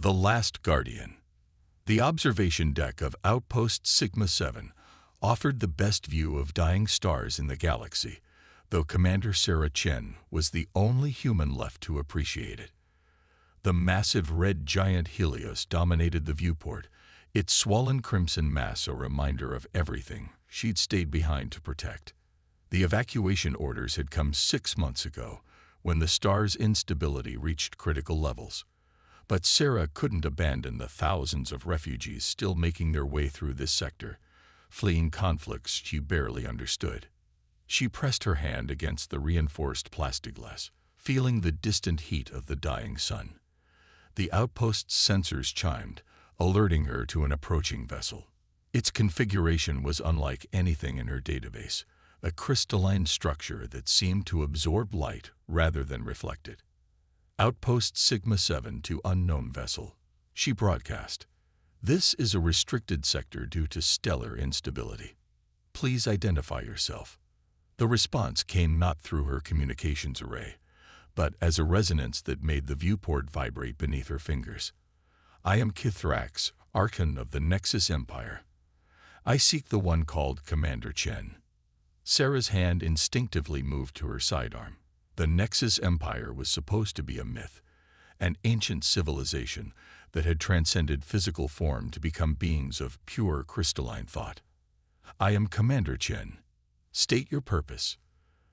The Last Guardian. The observation deck of Outpost Sigma-7 offered the best view of dying stars in the galaxy, though Commander Sarah Chen was the only human left to appreciate it. The massive red giant Helios dominated the viewport, its swollen crimson mass a reminder of everything she'd stayed behind to protect. The evacuation orders had come 6 months ago, when the star's instability reached critical levels. But Sarah couldn't abandon the thousands of refugees still making their way through this sector, fleeing conflicts she barely understood. She pressed her hand against the reinforced plexiglass, feeling the distant heat of the dying sun. The outpost's sensors chimed, alerting her to an approaching vessel. Its configuration was unlike anything in her database, a crystalline structure that seemed to absorb light rather than reflect it. Outpost Sigma-7 to unknown vessel, she broadcast. This is a restricted sector due to stellar instability. Please identify yourself. The response came not through her communications array, but as a resonance that made the viewport vibrate beneath her fingers. I am Kithrax, Archon of the Nexus Empire. I seek the one called Commander Chen. Sarah's hand instinctively moved to her sidearm. The Nexus Empire was supposed to be a myth, an ancient civilization that had transcended physical form to become beings of pure crystalline thought. I am Commander Chen. State your purpose.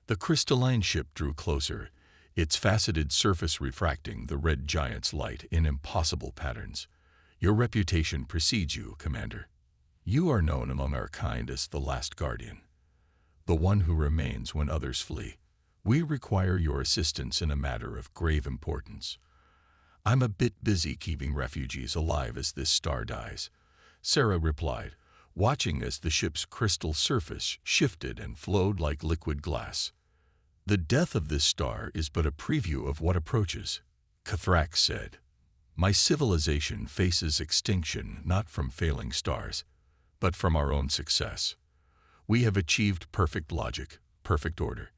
The crystalline ship drew closer, its faceted surface refracting the red giant's light in impossible patterns. Your reputation precedes you, Commander. You are known among our kind as the Last Guardian, the one who remains when others flee. We require your assistance in a matter of grave importance. I'm a bit busy keeping refugees alive as this star dies, Sarah replied, watching as the ship's crystal surface shifted and flowed like liquid glass. The death of this star is but a preview of what approaches, Kithrax said. My civilization faces extinction not from failing stars, but from our own success. We have achieved perfect logic, perfect order.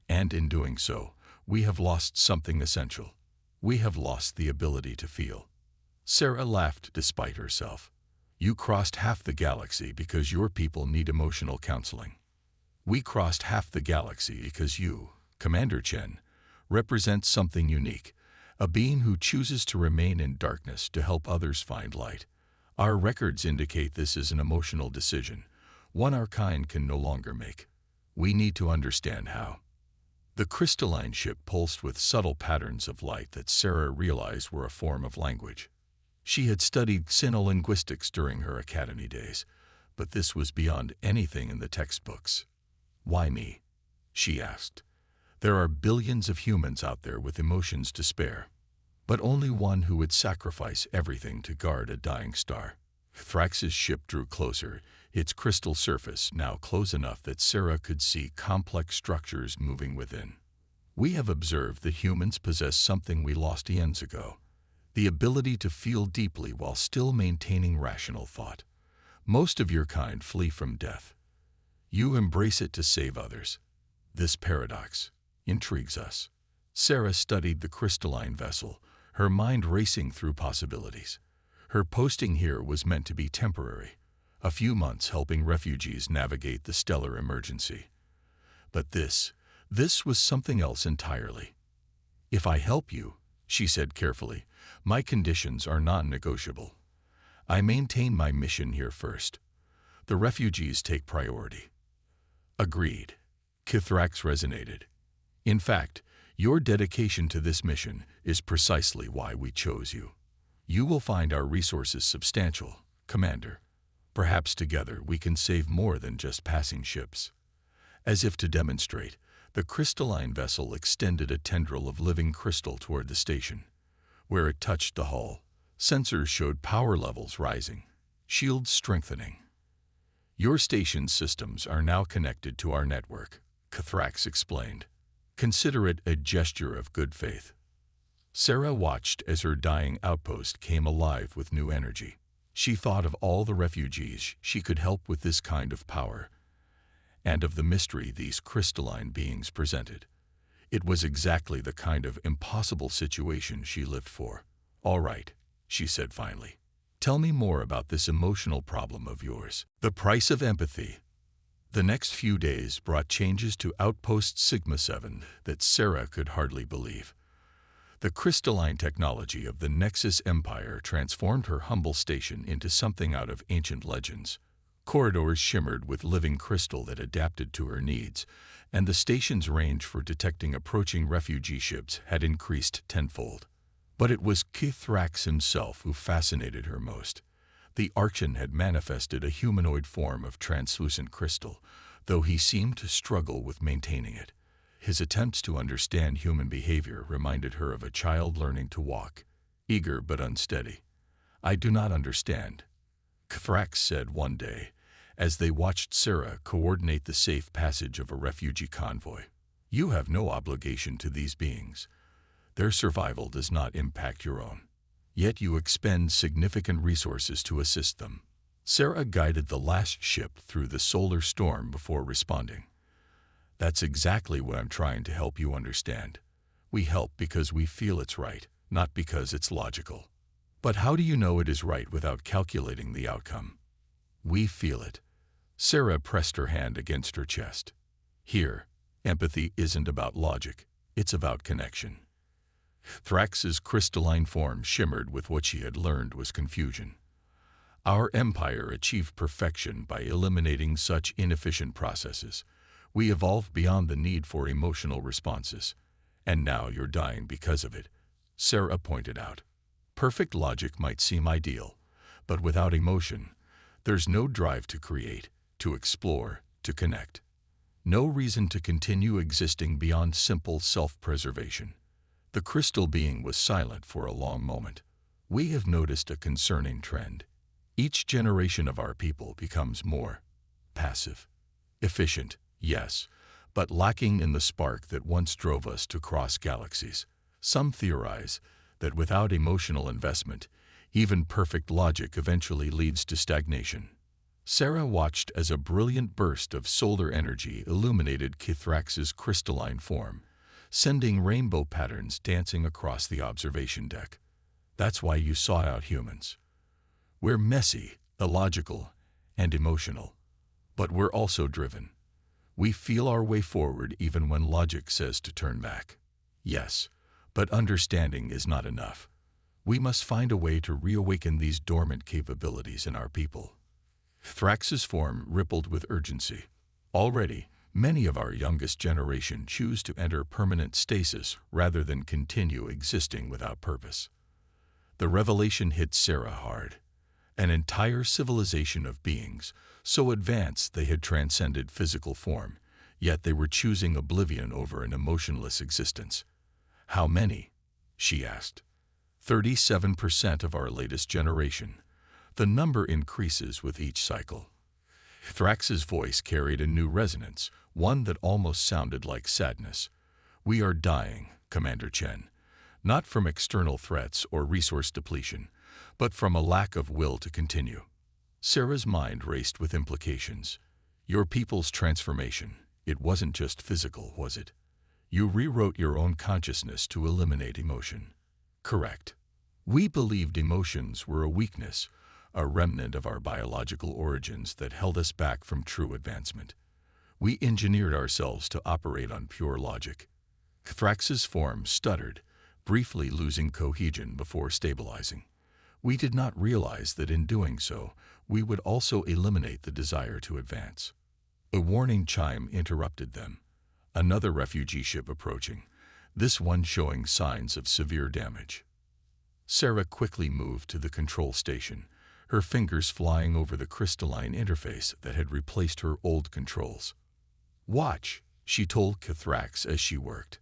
And in doing so, we have lost something essential. We have lost the ability to feel. Sarah laughed despite herself. You crossed half the galaxy because your people need emotional counseling. We crossed half the galaxy because you, Commander Chen, represent something unique, a being who chooses to remain in darkness to help others find light. Our records indicate this is an emotional decision, one our kind can no longer make. We need to understand how. The crystalline ship pulsed with subtle patterns of light that Sarah realized were a form of language. She had studied xenolinguistics during her academy days, but this was beyond anything in the textbooks. Why me? She asked. There are billions of humans out there with emotions to spare, but only one who would sacrifice everything to guard a dying star. Thrax's ship drew closer, its crystal surface now close enough that Sarah could see complex structures moving within. We have observed that humans possess something we lost eons ago, the ability to feel deeply while still maintaining rational thought. Most of your kind flee from death. You embrace it to save others. This paradox intrigues us. Sarah studied the crystalline vessel, her mind racing through possibilities. Her posting here was meant to be temporary, a few months helping refugees navigate the stellar emergency. But this was something else entirely. If I help you, she said carefully, my conditions are non-negotiable. I maintain my mission here first. The refugees take priority. Agreed. Kithrax resonated. In fact, your dedication to this mission is precisely why we chose you. You will find our resources substantial, Commander. Perhaps together we can save more than just passing ships. As if to demonstrate, the crystalline vessel extended a tendril of living crystal toward the station. Where it touched the hull, sensors showed power levels rising, shields strengthening. Your station's systems are now connected to our network, Kithrax explained. Consider it a gesture of good faith. Sarah watched as her dying outpost came alive with new energy. She thought of all the refugees she could help with this kind of power, and of the mystery these crystalline beings presented. It was exactly the kind of impossible situation she lived for. All right, she said finally. "Tell me more about this emotional problem of yours." The price of empathy. The next few days brought changes to Outpost Sigma-7 that Sarah could hardly believe. The crystalline technology of the Nexus Empire transformed her humble station into something out of ancient legends. Corridors shimmered with living crystal that adapted to her needs, and the station's range for detecting approaching refugee ships had increased tenfold. But it was Kithrax himself who fascinated her most. The Archon had manifested a humanoid form of translucent crystal, though he seemed to struggle with maintaining it. His attempts to understand human behavior reminded her of a child learning to walk, eager but unsteady. "I do not understand," Kithrax said one day, as they watched Sarah coordinate the safe passage of a refugee convoy. "You have no obligation to these beings. Their survival does not impact your own. Yet you expend significant resources to assist them." Sarah guided the last ship through the solar storm before responding. "That's exactly what I'm trying to help you understand. We help because we feel it's right, not because it's logical." "But how do you know it is right without calculating the outcome?" "We feel it." Sarah pressed her hand against her chest. "Here, empathy isn't about logic, it's about connection." Thrax's crystalline form shimmered with what she had learned was confusion. "Our empire achieved perfection by eliminating such inefficient processes. We evolved beyond the need for emotional responses. And now you're dying because of it," Sarah pointed out. "Perfect logic might seem ideal, but without emotion, there's no drive to create, to explore, to connect. No reason to continue existing beyond simple self-preservation." The crystal being was silent for a long moment. "We have noticed a concerning trend. Each generation of our people becomes more passive. Efficient, yes, but lacking in the spark that once drove us to cross galaxies. Some theorize that without emotional investment, even perfect logic eventually leads to stagnation." Sarah watched as a brilliant burst of solar energy illuminated Kithrax's crystalline form, sending rainbow patterns dancing across the observation deck. "That's why you sought out humans. We're messy, illogical, and emotional. But we're also driven. We feel our way forward even when logic says to turn back." "Yes, but understanding is not enough. We must find a way to reawaken these dormant capabilities in our people." Thrax's form rippled with urgency. "Already, many of our youngest generation choose to enter permanent stasis rather than continue existing without purpose." The revelation hit Sarah hard. An entire civilization of beings, so advanced they had transcended physical form, yet they were choosing oblivion over an emotionless existence. "How many?" she asked. 37% of our latest generation. The number increases with each cycle." Thrax's voice carried a new resonance, one that almost sounded like sadness. "We are dying, Commander Chen, not from external threats or resource depletion, but from a lack of will to continue." Sarah's mind raced with implications. "Your people's transformation, it wasn't just physical, was it? You rewrote your own consciousness to eliminate emotion." "Correct. We believed emotions were a weakness, a remnant of our biological origins that held us back from true advancement. We engineered ourselves to operate on pure logic." Thrax's form stuttered, briefly losing cohesion before stabilizing. "We did not realize that in doing so, we would also eliminate the desire to advance." A warning chime interrupted them. Another refugee ship approaching, this one showing signs of severe damage. Sarah quickly moved to the control station, her fingers flying over the crystalline interface that had replaced her old controls. "Watch," she told Kithrax as she worked.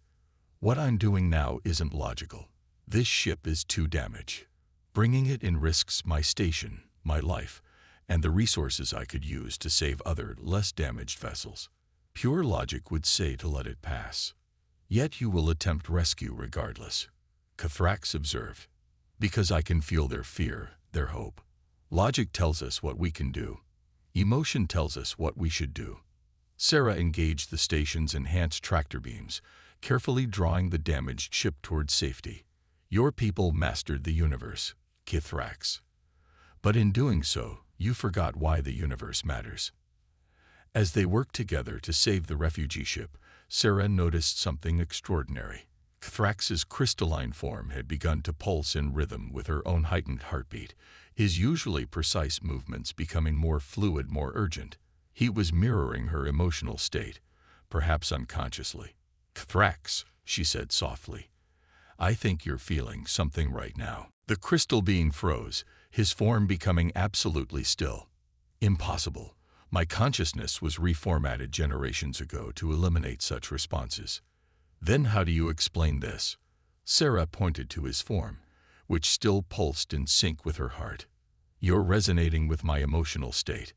"What I'm doing now isn't logical. This ship is too damaged. Bringing it in risks my station, my life, and the resources I could use to save other, less damaged vessels. Pure logic would say to let it pass. Yet you will attempt rescue regardless," Kithrax observed. "Because I can feel their fear, their hope. Logic tells us what we can do. Emotion tells us what we should do." Sarah engaged the station's enhanced tractor beams, carefully drawing the damaged ship toward safety. "Your people mastered the universe. Kithrax. But in doing so, you forgot why the universe matters. As they worked together to save the refugee ship, Sarah noticed something extraordinary. Kithrax's crystalline form had begun to pulse in rhythm with her own heightened heartbeat, his usually precise movements becoming more fluid, more urgent. He was mirroring her emotional state, perhaps unconsciously. "Kithrax," she said softly, "I think you're feeling something right now." The crystal being froze, his form becoming absolutely still. Impossible. My consciousness was reformatted generations ago to eliminate such responses. Then how do you explain this? Sarah pointed to his form, which still pulsed in sync with her heart. You're resonating with my emotional state.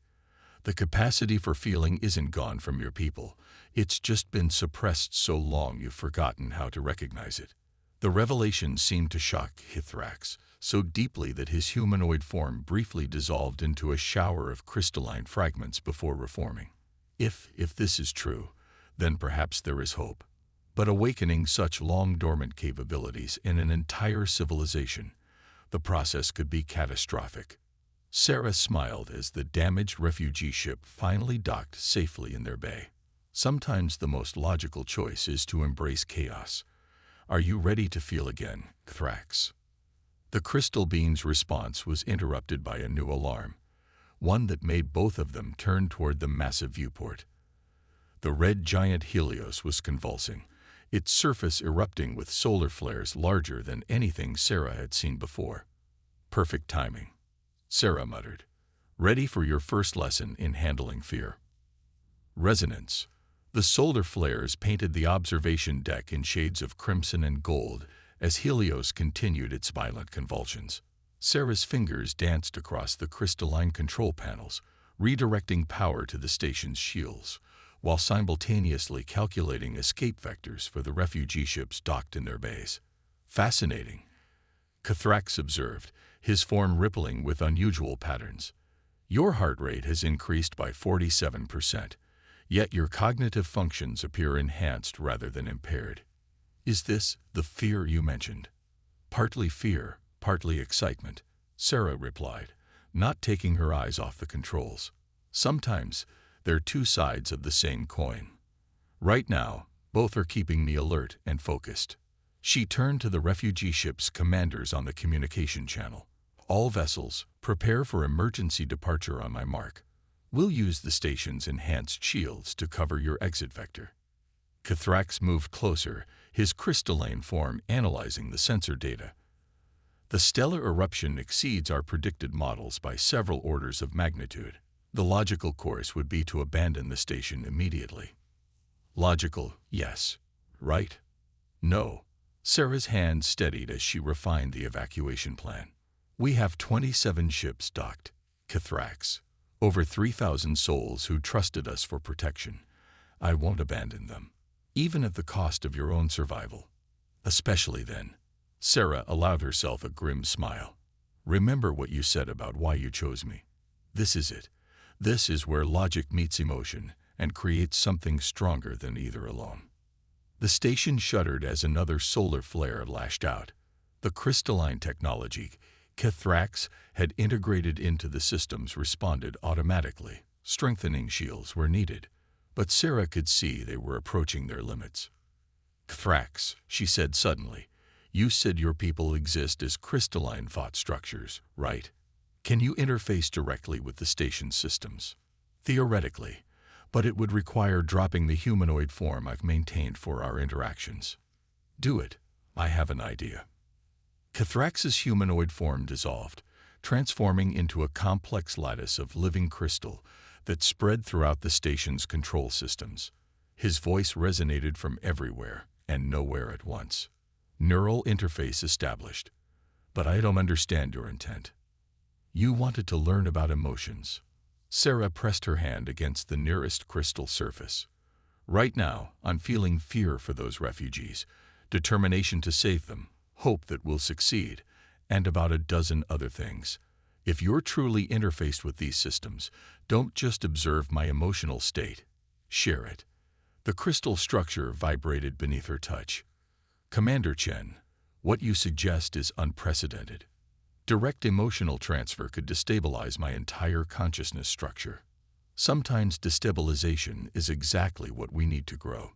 The capacity for feeling isn't gone from your people. It's just been suppressed so long you've forgotten how to recognize it. The revelation seemed to shock Kithrax so deeply that his humanoid form briefly dissolved into a shower of crystalline fragments before reforming. If this is true, then perhaps there is hope. But awakening such long-dormant capabilities in an entire civilization, the process could be catastrophic. Sarah smiled as the damaged refugee ship finally docked safely in their bay. Sometimes the most logical choice is to embrace chaos. Are you ready to feel again, Kithrax? The crystal being's response was interrupted by a new alarm, one that made both of them turn toward the massive viewport. The red giant Helios was convulsing, its surface erupting with solar flares larger than anything Sarah had seen before. "Perfect timing," Sarah muttered. "Ready for your first lesson in handling fear." Resonance. The solar flares painted the observation deck in shades of crimson and gold as Helios continued its violent convulsions. Sarah's fingers danced across the crystalline control panels, redirecting power to the station's shields, while simultaneously calculating escape vectors for the refugee ships docked in their bays. "Fascinating," Kithrax observed, his form rippling with unusual patterns. "Your heart rate has increased by 47%, yet your cognitive functions appear enhanced rather than impaired. Is this the fear you mentioned?" "Partly fear, partly excitement," Sarah replied, not taking her eyes off the controls. "Sometimes they're two sides of the same coin. Right now, both are keeping me alert and focused." She turned to the refugee ship's commanders on the communication channel. "All vessels, prepare for emergency departure on my mark. We'll use the station's enhanced shields to cover your exit vector." Kithrax moved closer, his crystalline form analyzing the sensor data. "The stellar eruption exceeds our predicted models by several orders of magnitude. The logical course would be to abandon the station immediately." "Logical, yes. Right?" "No." Sarah's hand steadied as she refined the evacuation plan. "We have 27 ships docked, Kithrax. Over 3,000 souls who trusted us for protection. I won't abandon them, even at the cost of your own survival. Especially then." Sarah allowed herself a grim smile. "Remember what you said about why you chose me. This is it. This is where logic meets emotion and creates something stronger than either alone." The station shuddered as another solar flare lashed out. The crystalline technology Kithrax had integrated into the systems responded automatically, strengthening shields where needed, but Sarah could see they were approaching their limits. "Kithrax," she said suddenly, "you said your people exist as crystalline thought structures, right? Can you interface directly with the station's systems?" "Theoretically, but it would require dropping the humanoid form I've maintained for our interactions." "Do it. I have an idea." Kithrax's humanoid form dissolved, transforming into a complex lattice of living crystal that spread throughout the station's control systems. His voice resonated from everywhere and nowhere at once. "Neural interface established. But I don't understand your intent. You wanted to learn about emotions." Sarah pressed her hand against the nearest crystal surface. "Right now, I'm feeling fear for those refugees, determination to save them, hope that we'll succeed, and about a dozen other things. If you're truly interfaced with these systems, don't just observe my emotional state. Share it." The crystal structure vibrated beneath her touch. "Commander Chen, what you suggest is unprecedented. Direct emotional transfer could destabilize my entire consciousness structure. Sometimes destabilization is exactly what we need to grow.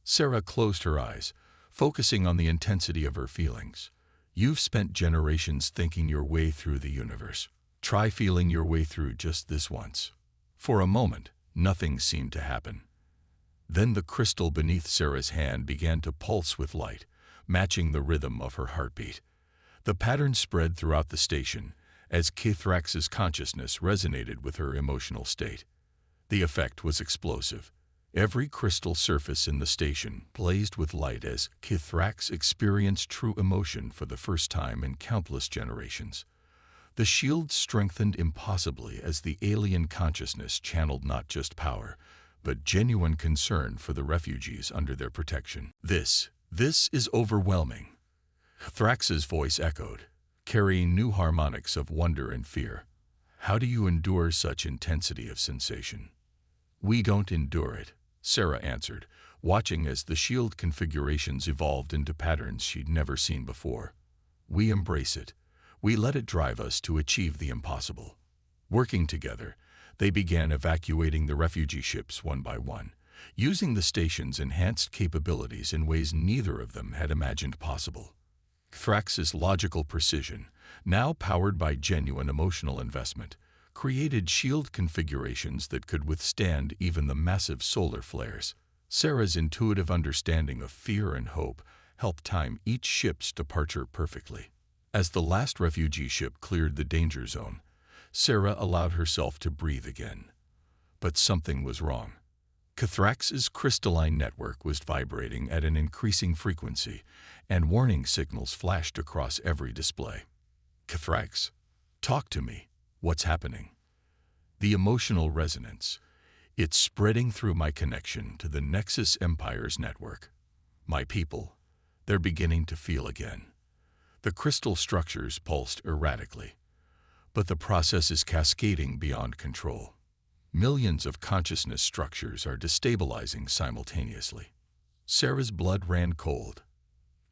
Sarah closed her eyes, focusing on the intensity of her feelings. You've spent generations thinking your way through the universe. Try feeling your way through just this once. For a moment, nothing seemed to happen. Then the crystal beneath Sarah's hand began to pulse with light, matching the rhythm of her heartbeat. The pattern spread throughout the station as Kithrax's consciousness resonated with her emotional state. The effect was explosive. Every crystal surface in the station blazed with light as Kithrax experienced true emotion for the first time in countless generations. The shield strengthened impossibly as the alien consciousness channeled not just power, but genuine concern for the refugees under their protection. This is overwhelming. Thrax's voice echoed, carrying new harmonics of wonder and fear. How do you endure such intensity of sensation? We don't endure it, Sarah answered, watching as the shield configurations evolved into patterns she'd never seen before. We embrace it. We let it drive us to achieve the impossible. Working together, they began evacuating the refugee ships one by one, using the station's enhanced capabilities in ways neither of them had imagined possible. Thrax's logical precision, now powered by genuine emotional investment, created shield configurations that could withstand even the massive solar flares. Sarah's intuitive understanding of fear and hope helped time each ship's departure perfectly. As the last refugee ship cleared the danger zone, Sarah allowed herself to breathe again. But something was wrong. Kithrax's crystalline network was vibrating at an increasing frequency, and warning signals flashed across every display. Kithrax, talk to me. What's happening? The emotional resonance. It's spreading through my connection to the Nexus Empire's network. My people, they're beginning to feel again. The crystal structures pulsed erratically, but the process is cascading beyond control. Millions of consciousness structures are destabilizing simultaneously. Sarah's blood ran cold.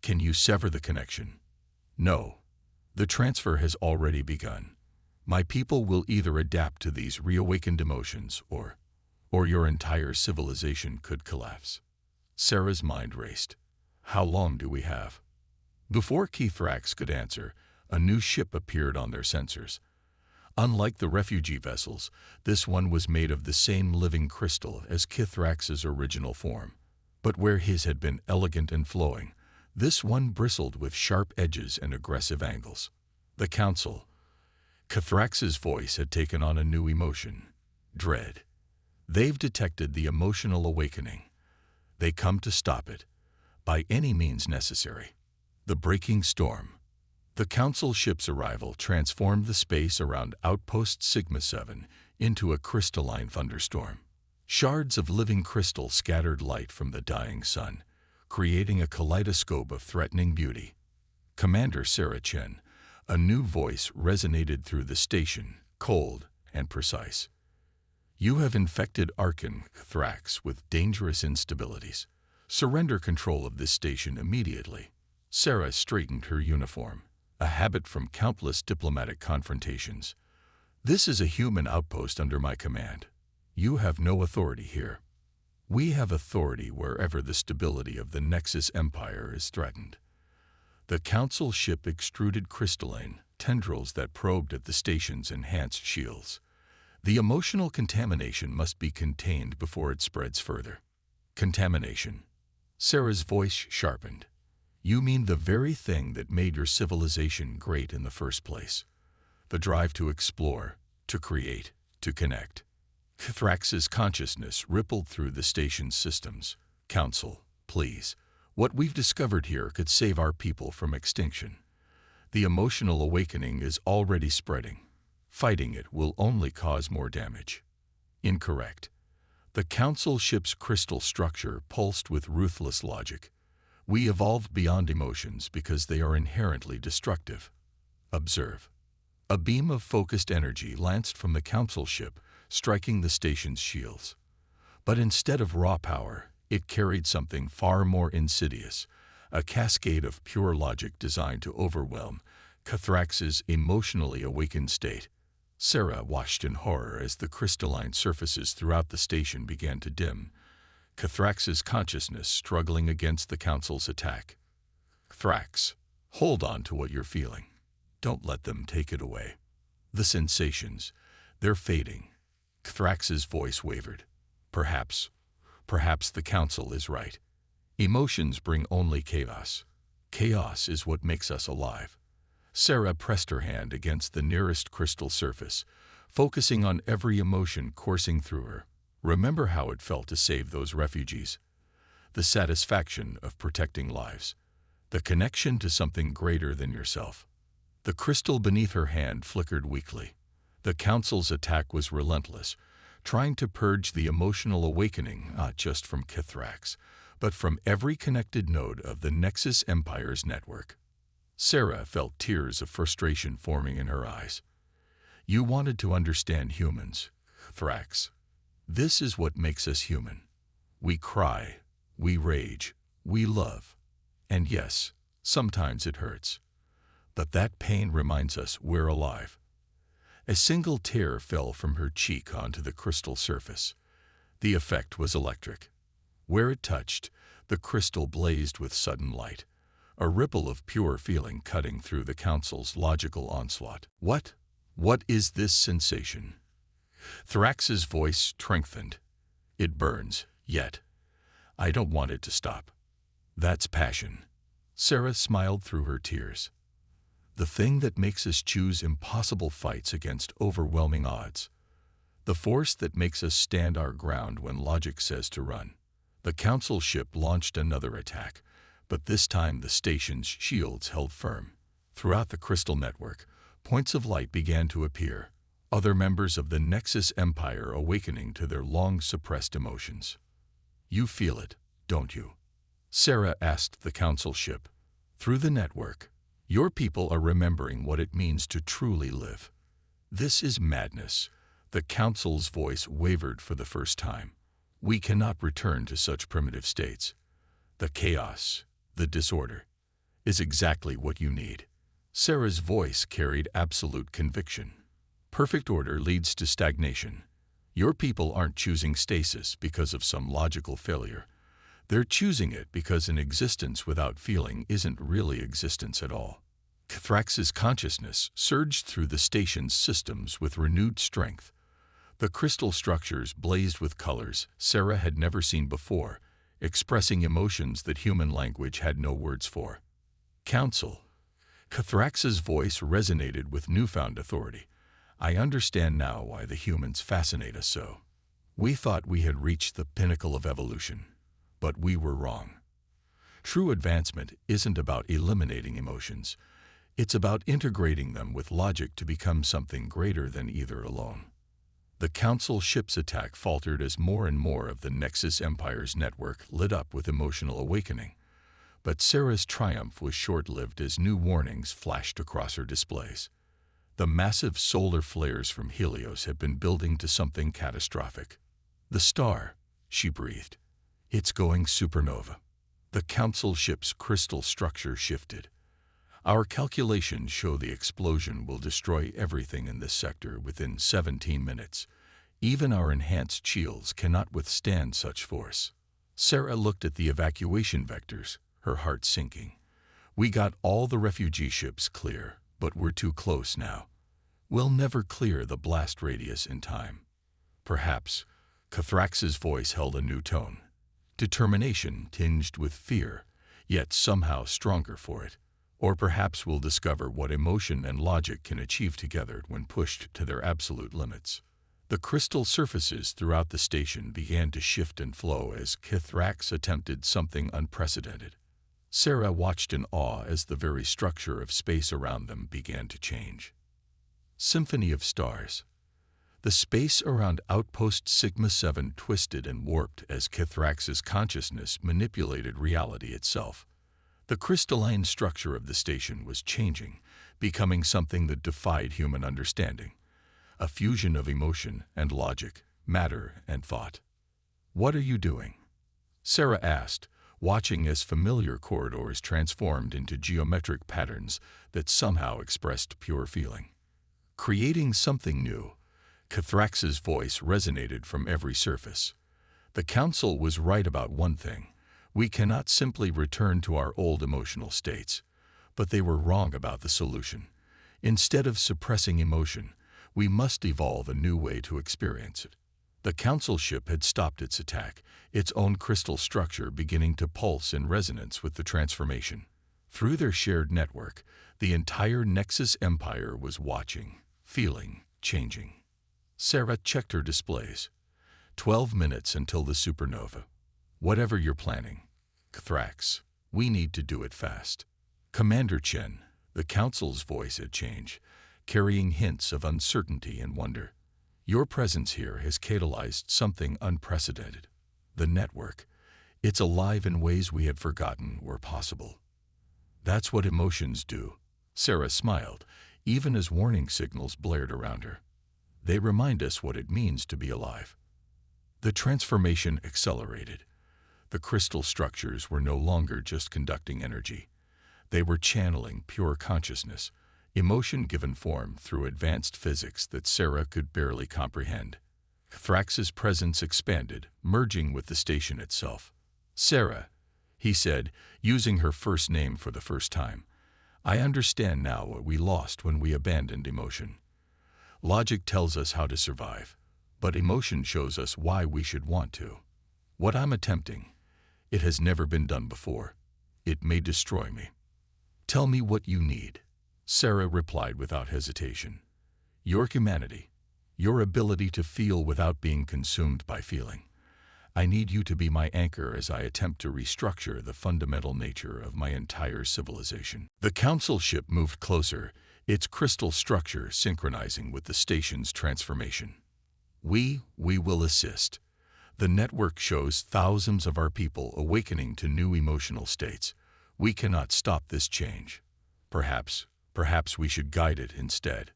Can you sever the connection? No. The transfer has already begun. My people will either adapt to these reawakened emotions or your entire civilization could collapse. Sarah's mind raced. How long do we have? Before Kithrax could answer, a new ship appeared on their sensors. Unlike the refugee vessels, this one was made of the same living crystal as Kithrax's original form. But where his had been elegant and flowing, this one bristled with sharp edges and aggressive angles. The Council. Kithrax's voice had taken on a new emotion, dread. They've detected the emotional awakening. They come to stop it, by any means necessary. The breaking storm. The Council ship's arrival transformed the space around Outpost Sigma-7 into a crystalline thunderstorm. Shards of living crystal scattered light from the dying sun, creating a kaleidoscope of threatening beauty. Commander Sarah Chen, a new voice resonated through the station, cold and precise. You have infected Archon Thrax with dangerous instabilities. Surrender control of this station immediately. Sarah straightened her uniform, a habit from countless diplomatic confrontations. This is a human outpost under my command. You have no authority here. We have authority wherever the stability of the Nexus Empire is threatened. The Council ship extruded crystalline tendrils that probed at the station's enhanced shields. The emotional contamination must be contained before it spreads further. Contamination. Sarah's voice sharpened. You mean the very thing that made your civilization great in the first place. The drive to explore, to create, to connect. Kithrax's consciousness rippled through the station's systems. Council, please. What we've discovered here could save our people from extinction. The emotional awakening is already spreading. Fighting it will only cause more damage. Incorrect. The Council ship's crystal structure pulsed with ruthless logic. We evolved beyond emotions because they are inherently destructive. Observe. A beam of focused energy lanced from the Council ship, striking the station's shields. But instead of raw power, it carried something far more insidious, a cascade of pure logic designed to overwhelm Cathrax's emotionally awakened state. Sarah watched in horror as the crystalline surfaces throughout the station began to dim, Cathrax's consciousness struggling against the Council's attack. Cathrax, hold on to what you're feeling. Don't let them take it away. The sensations, they're fading. Cathrax's voice wavered. Perhaps the Council is right. Emotions bring only chaos. Chaos is what makes us alive. Sarah pressed her hand against the nearest crystal surface, focusing on every emotion coursing through her. Remember how it felt to save those refugees? The satisfaction of protecting lives. The connection to something greater than yourself. The crystal beneath her hand flickered weakly. The Council's attack was relentless, trying to purge the emotional awakening not just from Cathrax, but from every connected node of the Nexus Empire's network. Sarah felt tears of frustration forming in her eyes. You wanted to understand humans, Cathrax. This is what makes us human. We cry, we rage, we love. And yes, sometimes it hurts. But that pain reminds us we're alive. A single tear fell from her cheek onto the crystal surface. The effect was electric. Where it touched, the crystal blazed with sudden light, a ripple of pure feeling cutting through the Council's logical onslaught. What is this sensation? Thrax's voice strengthened. It burns, yet I don't want it to stop. That's passion. Sarah smiled through her tears. The thing that makes us choose impossible fights against overwhelming odds. The force that makes us stand our ground when logic says to run. The Council ship launched another attack, but this time the station's shields held firm. Throughout the crystal network, points of light began to appear, other members of the Nexus Empire awakening to their long-suppressed emotions. You feel it, don't you? Sarah asked the Council ship. Through the network, your people are remembering what it means to truly live. This is madness. The Council's voice wavered for the first time. We cannot return to such primitive states. The chaos, the disorder, is exactly what you need. Sarah's voice carried absolute conviction. Perfect order leads to stagnation. Your people aren't choosing stasis because of some logical failure. They're choosing it because an existence without feeling isn't really existence at all. Cathrax's consciousness surged through the station's systems with renewed strength. The crystal structures blazed with colors Sarah had never seen before, expressing emotions that human language had no words for. Council. Cathrax's voice resonated with newfound authority. I understand now why the humans fascinate us so. We thought we had reached the pinnacle of evolution, but we were wrong. True advancement isn't about eliminating emotions. It's about integrating them with logic to become something greater than either alone. The Council ship's attack faltered as more and more of the Nexus Empire's network lit up with emotional awakening. But Sarah's triumph was short-lived as new warnings flashed across her displays. The massive solar flares from Helios had been building to something catastrophic. The star, she breathed. It's going supernova. The Council ship's crystal structure shifted. Our calculations show the explosion will destroy everything in this sector within 17 minutes. Even our enhanced shields cannot withstand such force. Sarah looked at the evacuation vectors, her heart sinking. We got all the refugee ships clear, but we're too close now. We'll never clear the blast radius in time. Perhaps. Cathrax's voice held a new tone. Determination tinged with fear, yet somehow stronger for it. Or perhaps we'll discover what emotion and logic can achieve together when pushed to their absolute limits. The crystal surfaces throughout the station began to shift and flow as Cathrax attempted something unprecedented. Sarah watched in awe as the very structure of space around them began to change. Symphony of stars. The space around Outpost Sigma-7 twisted and warped as Cathrax's consciousness manipulated reality itself. The crystalline structure of the station was changing, becoming something that defied human understanding. A fusion of emotion and logic, matter and thought. What are you doing? Sarah asked, watching as familiar corridors transformed into geometric patterns that somehow expressed pure feeling. Creating something new, Cathrax's voice resonated from every surface. The Council was right about one thing. We cannot simply return to our old emotional states. But they were wrong about the solution. Instead of suppressing emotion, we must evolve a new way to experience it. The Council ship had stopped its attack, its own crystal structure beginning to pulse in resonance with the transformation. Through their shared network, the entire Nexus Empire was watching, feeling, changing. Sarah checked her displays. 12 minutes until the supernova. Whatever you're planning, Cathrax, we need to do it fast. Commander Chen, the Council's voice had changed, carrying hints of uncertainty and wonder. Your presence here has catalyzed something unprecedented. The network. It's alive in ways we had forgotten were possible. That's what emotions do. Sarah smiled, even as warning signals blared around her. They remind us what it means to be alive. The transformation accelerated. The crystal structures were no longer just conducting energy. They were channeling pure consciousness, emotion given form through advanced physics that Sarah could barely comprehend. Thrax's presence expanded, merging with the station itself. Sarah, he said, using her first name for the first time, I understand now what we lost when we abandoned emotion. Logic tells us how to survive, but emotion shows us why we should want to. What I'm attempting, it has never been done before. It may destroy me. Tell me what you need. Sarah replied without hesitation. Your humanity, your ability to feel without being consumed by feeling. I need you to be my anchor as I attempt to restructure the fundamental nature of my entire civilization. The Council ship moved closer, its crystal structure synchronizing with the station's transformation. We will assist. The network shows thousands of our people awakening to new emotional states. We cannot stop this change. Perhaps we should guide it instead.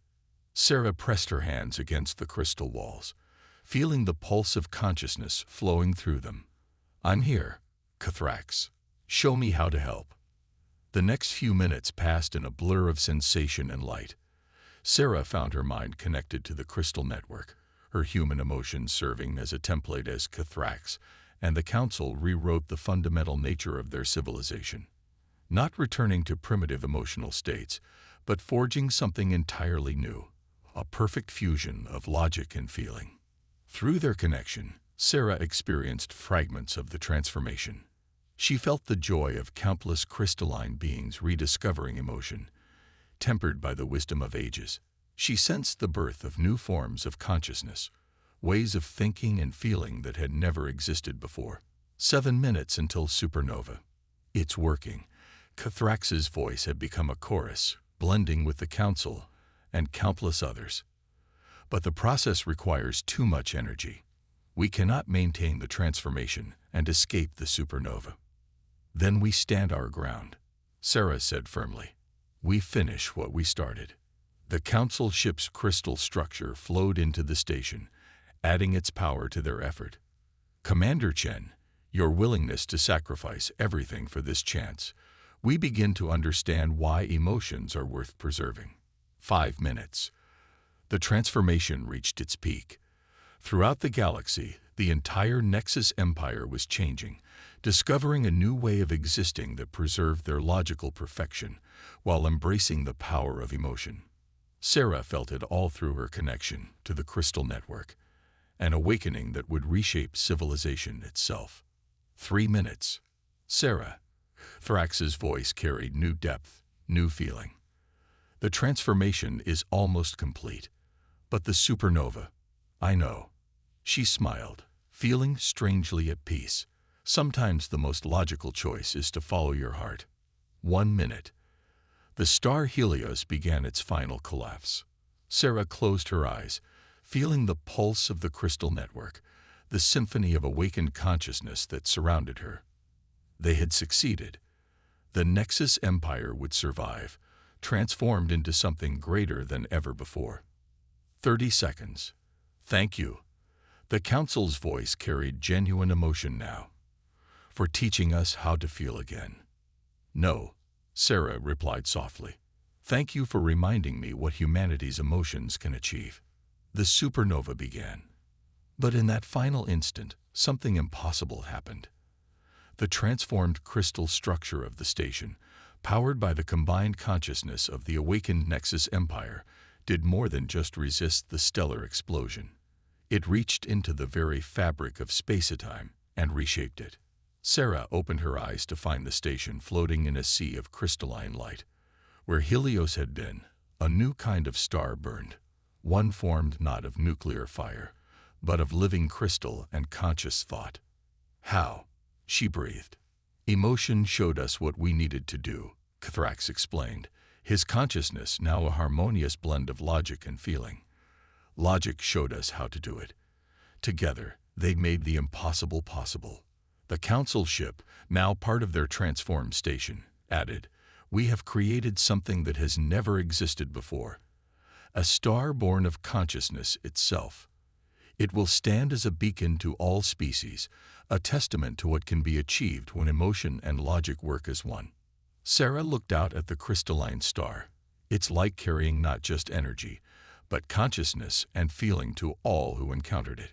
Sarah pressed her hands against the crystal walls, feeling the pulse of consciousness flowing through them. I'm here, Cathrax. Show me how to help. The next few minutes passed in a blur of sensation and light. Sarah found her mind connected to the crystal network, her human emotions serving as a template as Cathrax, and the Council rewrote the fundamental nature of their civilization. Not returning to primitive emotional states, but forging something entirely new, a perfect fusion of logic and feeling. Through their connection, Sarah experienced fragments of the transformation. She felt the joy of countless crystalline beings rediscovering emotion, tempered by the wisdom of ages. She sensed the birth of new forms of consciousness, ways of thinking and feeling that had never existed before. 7 minutes until supernova. It's working. Cathrax's voice had become a chorus, blending with the Council and countless others. But the process requires too much energy. We cannot maintain the transformation and escape the supernova. Then we stand our ground, Sarah said firmly. We finish what we started. The Council ship's crystal structure flowed into the station, adding its power to their effort. Commander Chen, your willingness to sacrifice everything for this chance, we begin to understand why emotions are worth preserving. 5 minutes. The transformation reached its peak. Throughout the galaxy, the entire Nexus Empire was changing, discovering a new way of existing that preserved their logical perfection while embracing the power of emotion. Sarah felt it all through her connection to the crystal network, an awakening that would reshape civilization itself. 3 minutes. Sarah. Thrax's voice carried new depth, new feeling. The transformation is almost complete, but the supernova, I know. She smiled, feeling strangely at peace. Sometimes the most logical choice is to follow your heart. 1 minute. The star Helios began its final collapse. Sarah closed her eyes, feeling the pulse of the crystal network, the symphony of awakened consciousness that surrounded her. They had succeeded. The Nexus Empire would survive, transformed into something greater than ever before. 30 seconds. Thank you. The Council's voice carried genuine emotion now. for teaching us how to feel again." "No," Sarah replied softly. "Thank you for reminding me what humanity's emotions can achieve." The supernova began. But in that final instant, something impossible happened. The transformed crystal structure of the station, powered by the combined consciousness of the awakened Nexus Empire, did more than just resist the stellar explosion. It reached into the very fabric of space-time and reshaped it. Sarah opened her eyes to find the station floating in a sea of crystalline light. Where Helios had been, a new kind of star burned, one formed not of nuclear fire, but of living crystal and conscious thought. "How?" she breathed. "Emotion showed us what we needed to do," Cathrax explained, his consciousness now a harmonious blend of logic and feeling. "Logic showed us how to do it. Together, they made the impossible possible." The council ship, now part of their transformed station, added, "We have created something that has never existed before. A star born of consciousness itself. It will stand as a beacon to all species, a testament to what can be achieved when emotion and logic work as one." Sarah looked out at the crystalline star, its light carrying not just energy, but consciousness and feeling to all who encountered it.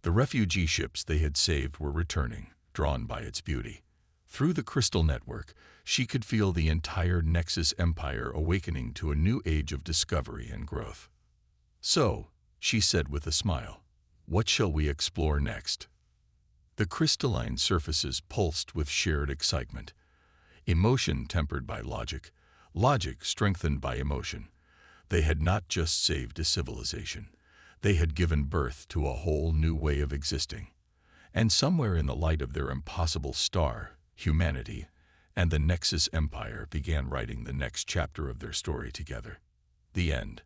The refugee ships they had saved were returning, drawn by its beauty. Through the crystal network, she could feel the entire Nexus Empire awakening to a new age of discovery and growth. "So," she said with a smile, "what shall we explore next?" The crystalline surfaces pulsed with shared excitement. Emotion tempered by logic, logic strengthened by emotion. They had not just saved a civilization. They had given birth to a whole new way of existing. And somewhere in the light of their impossible star, humanity and the Nexus Empire began writing the next chapter of their story together. The end.